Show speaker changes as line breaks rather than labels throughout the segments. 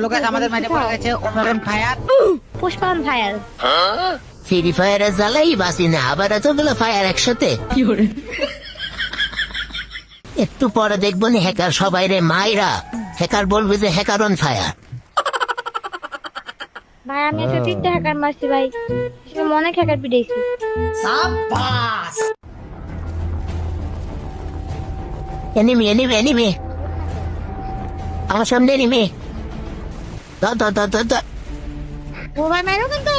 লোকেশ আমাদের মাঠে পড়ে গেছে অমরন ফায়ার
পুষ্পান ফায়ার
ফ্রি ফায়ারের জ্বালাই বাসি না, আবার এতগুলো ফায়ার একসাথে। একটু পরে দেখবো নি হ্যাকার সবাই রে মাইরা, হ্যাকার বলবে যে হ্যাকার অন ফায়ার।
ভাই আমি একটা তিনটা হ্যাকার মারছি ভাই, সেটা অনেক হ্যাকার পিটাইছি।
এনিমি এনিমি এনিমি আমার সামনে এনিমি।
ও ভাই মারো কিন্তু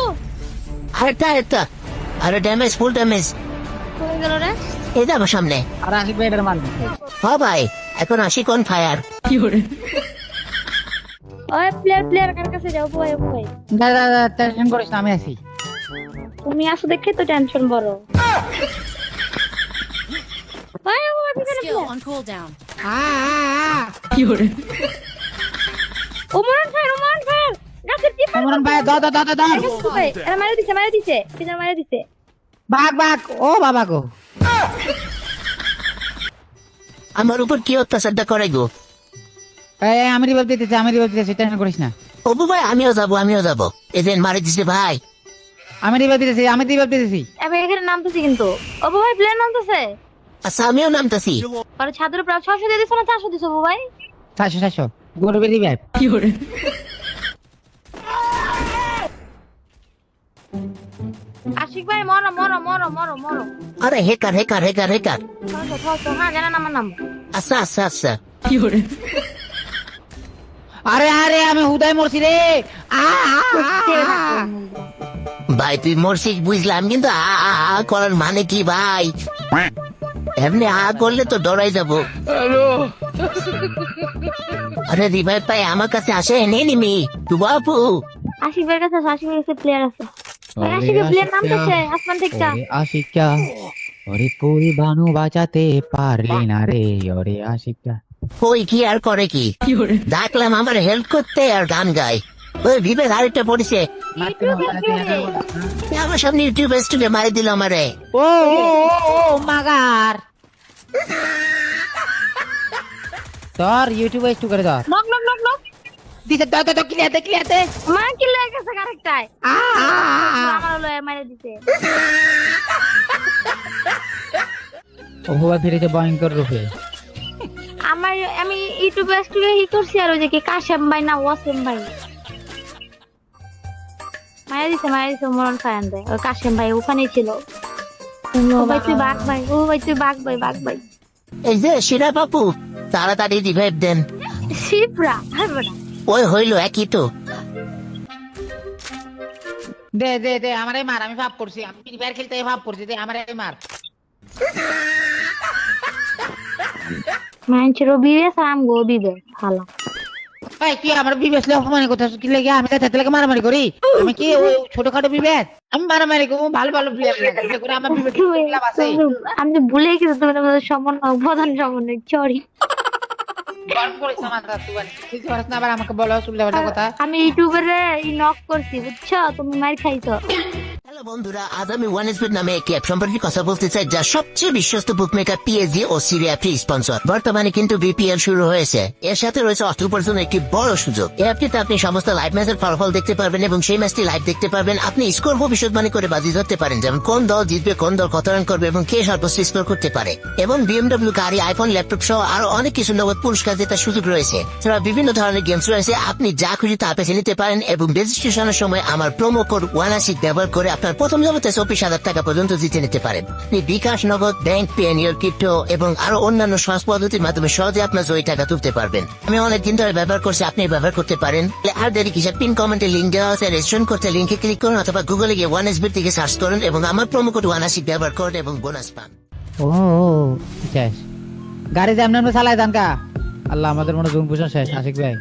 আরেকটা আরে ড্যামেজ, ফুল ড্যামেজ।
কোন গেল রে?
এই যে আমার সামনে।
আর আসিফ ভাই এটার মারবে।
হ্যাঁ ভাই, এখন আসি কোন ফায়ার।
ওই প্লেয়ার কার কাছে যাও ভাই? ও ভাই
দাদা টেনশন করিস না, আমি আছি।
তুমি আসো দেখে তো টেনশন বড়। ভাই ও
Skill on cooldown.
ওমরন ফায়ার গাছের টিপ
অমরন ভাই দাও।
ভাই এরা মারা দিছে কিনা মারা দিছে।
ভাগ ও বাবা গো।
আমার উপর কি অত্যাচারটা করে গো।
এই আমি রিভাইভ দিতেছি, টেনশন করিস না।
অবু ভাই আমিও যাবো। এদের মারে দিছে ভাই।
আমি রিভাইভ দিতেছি।
এবার এখানে নামতেছি কিন্তু। ও ভাই প্লেয়ার নামতেছে।
আচ্ছা আমিও নামতেছি।
আর ছাদের প্রায় 600 দিয়ে দিছ না 400 দিছ ও ভাই?
400 গরবে রিভাইভ।
আশিক ভাই মরো।
আরে হ্যাকার।
থাও হ্যাঁ জানা আমার নাম।
আচ্ছা।
আরে আমি হুদাই মরছি রে।
ভাই তুই মরছিস বুঝলাম, কিন্তু করার মানে কি ভাই? এমনি করলে তো ডরাই যাবো। আরে রিভাইভ পাই আমার কাছে আসে এনিমি তু বাপু।
আশিক ভাইয়ের কাছে প্লেয়ার আছে। আশিকের প্লেয়ার নামতেছে আসমান থেকে।
আশিকা ওরে পুরি বানু বাঁচাতে পারলি না রে ওরে আশিকা।
কই কি আর করে কি? ডাকলাম আমার হেল্প করতে আর গান গায়। ওই ভিভের আরেকটা পড়েছে আমার সামনে ইউটিউব স্টুডিও মারি দিল আমারে।
ও মাগার তোর ইউটিউবে একটু করে ধর।
নক
দিছে তো ক্লিয়াতে
মা কি লাগেছে কারেক্টাই। আমার হলো মাইরে দিতে।
ও বাবা ফিরেছে ভয়ঙ্কর রূপে।
আমি ইউটিউবে স্টুডিও করছি আর ওই যে কি কাশেম ভাই না ওয়াসিম ভাই মাইরে দিছে মরণ ফায়ান দেয়। ওই কাশেম ভাই ওখানেই ছিল। ও ভাই তুই বাঘ ভাই।
এই যে শিরা বাপু তাড়াতাড়ি রিভাইভ দেন।
শিবরা হারবড়া
ওই হইলো একই তো।
দে আমারে মার, আমি ভাব করছি, আমি ফ্রি ফায়ার খেলতে ভাব করছি, দে আমারে মার।
মানছিরো বিবেস আমগো বিবেস ভালো।
ভাই কি আমার বিবেস লে অপমান কথা কি লাগে? আমি তাতে লাগে মারামারি করি? আমি কি ওই ছোটখাটো বিবেস? আমি মারামারি করব ভালো প্লেয়ার লাগে করে আমার বিবেস লাভ আছে।
আমি তো ভুলে গেছি তুমি আমাদের সমন্বয় প্রধান সমন্বয় সরি।
গল্প করিস না মাথা তুই কিছু পারছ না, আবার আমাকে বলো সুলভ কথা।
আমি ইউটিউবে নক করছি বুঝছো, তুমি মার খাইছো।
হ্যালো বন্ধুরা, আজ আমি ওয়ানএসবিট নামে একটি অ্যাপ সম্পর্কে কথা বলতে চাই, যা সবচেয়ে বিশ্বস্ত বুকমেকার পিএসজি ও সিরিয়া ফ্রি স্পন্সর। বর্তমানে কিন্তু বিপিএল শুরু হয়েছে, এর সাথে রয়েছে অর্থ উপার্জনের একটি বড় সুযোগ। এই অ্যাপটিতে আপনি সমস্ত লাইভ ম্যাচের ফলাফল দেখতে পারবেন এবং সেই ম্যাচটি লাইভ দেখতে পারবেন। আপনি স্কোর ভবিষ্যৎবাণী করে বাজি ধরতে পারেন, যেমন কোন দল জিতবে, কোন দল কত রান করবে এবং কে সর্বোচ্চ স্কোর করতে পারে। এবং বিএমডব্লিউ গাড়ি, আইফোন, ল্যাপটপ সহ আরো অনেক কিছু নগদ পুরস্কার জেতার সুযোগ রয়েছে। এছাড়া বিভিন্ন ধরনের গেমস রয়েছে, আপনি যা খুশি তা বেছে নিতে পারেন। এবং রেজিস্ট্রেশনের সময় আমার প্রোমো কোড ওয়ানাসিক ব্যবহার করে আপনার প্রথম জগতে 24,000 টাকা পর্যন্ত জিতে নিতে পারেন। আপনি বিকাশ, নগদ, ব্যাংক, পেনিয়র, ক্রিপ্টো এবং আরো অন্যান্য সহজ পদ্ধতির মাধ্যমে সহজে আপনার জয়ী টাকা তুলতে পারবেন। আমি অনেকদিন ধরে ব্যবহার করছি, আপনি ব্যবহার করতে পারেন। আর দেরি কিসের? পিন কমেন্টে লিঙ্ক দেওয়া আছে, রেজিস্ট্রেশন করতে লিঙ্কে ক্লিক করুন অথবা গুগলে গিয়ে ওয়ানএসবিট থেকে সার্চ করুন এবং আমার প্রোমো কোড ওয়ানাসিক ব্যবহার করুন এবং বোনাস পান।
ও শেষ গাড়ি যে আমরা চালাই যান কা। আল্লাহ আমাদের মনে জুম পুষণ শেষ। আশিক ভাই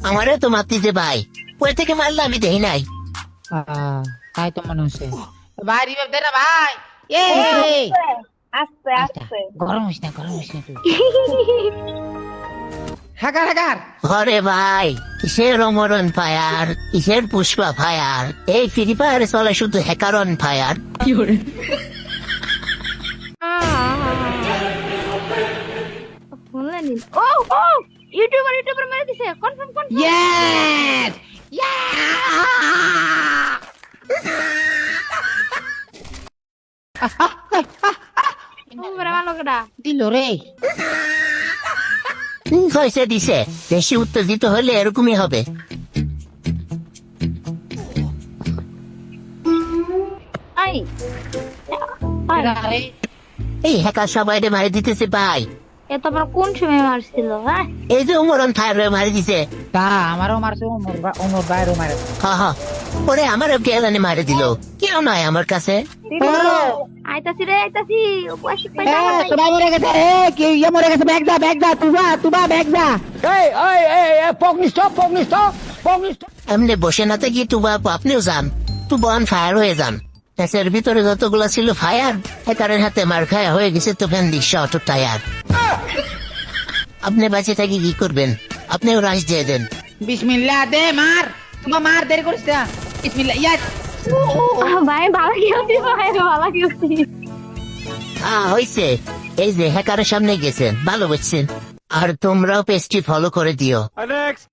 আমারও তো মারতিছে ভাই, ওই থেকে মারলে আমি দেখি নাই।
তাই তো মনে হচ্ছে ভাই রিভাইভ দে না ভাই।
আস্তে
গরম হইস না তুই। হ্যাকার
ঘরে ভাই কিসের অমরন ফায়ার, কিসের পুষ্পা ফায়ার? এই ফ্রি ফায়ারে চলে শুধু হ্যাকার অন ফায়ার।
ও ইউটিউবার মেরে দিছে কনফার্ম
ইয়েস
কেডা?
দিল রে।
হয়েছে দিছে, বেশি উত্তেজিত হলে এরকমই হবে।
আই আই,
আরে
এই হ্যাকার সবাই মারি দিতেছে ভাই।
এত বড় কোন সময় মারছিল? হ্যাঁ,
এই যে উমরন ফায়ার মারি দিছে।
তা আমারও মারছে, ওমর ভাইয়েরও মারে।
হা হা, ওরে আমারও গেলানি মারি দিল, কেউ নয় আমার কাছে।
আইতাছি রে, আইতাছি। উপবাস
এ সবাই মরে গেছে, এ কি ইয়ে মরে গেছে, ব্যাগ দা তুবা ব্যাগ দা।
এমনি বসে না থাকি তুবা আপনিও যান, তুবান ফায়ার হয়ে যান। এর ভিতরে যতগুলো ছিল ফায়ার, হ্যাকারের হাতে মার খায়া হয়ে গেছে তো ফ্যান দিশা অটো টায়ার। আপনি বাঁচে থাকি কি করবেন? আপনিও রাশ দিয়ে দেন।
বিসমিল্লাহ দে মার, তুবা মার, দেরি করিস না। বিসমিল্লাহ ইয়াস।
ভাই ভালো খেলছি, ভাই ভালো খেলছি।
হয়েছে, এই যে হ্যাকারের সামনে গেছেন, ভালো বুঝছেন। আর তোমরাও পেজটি ফলো করে দিও।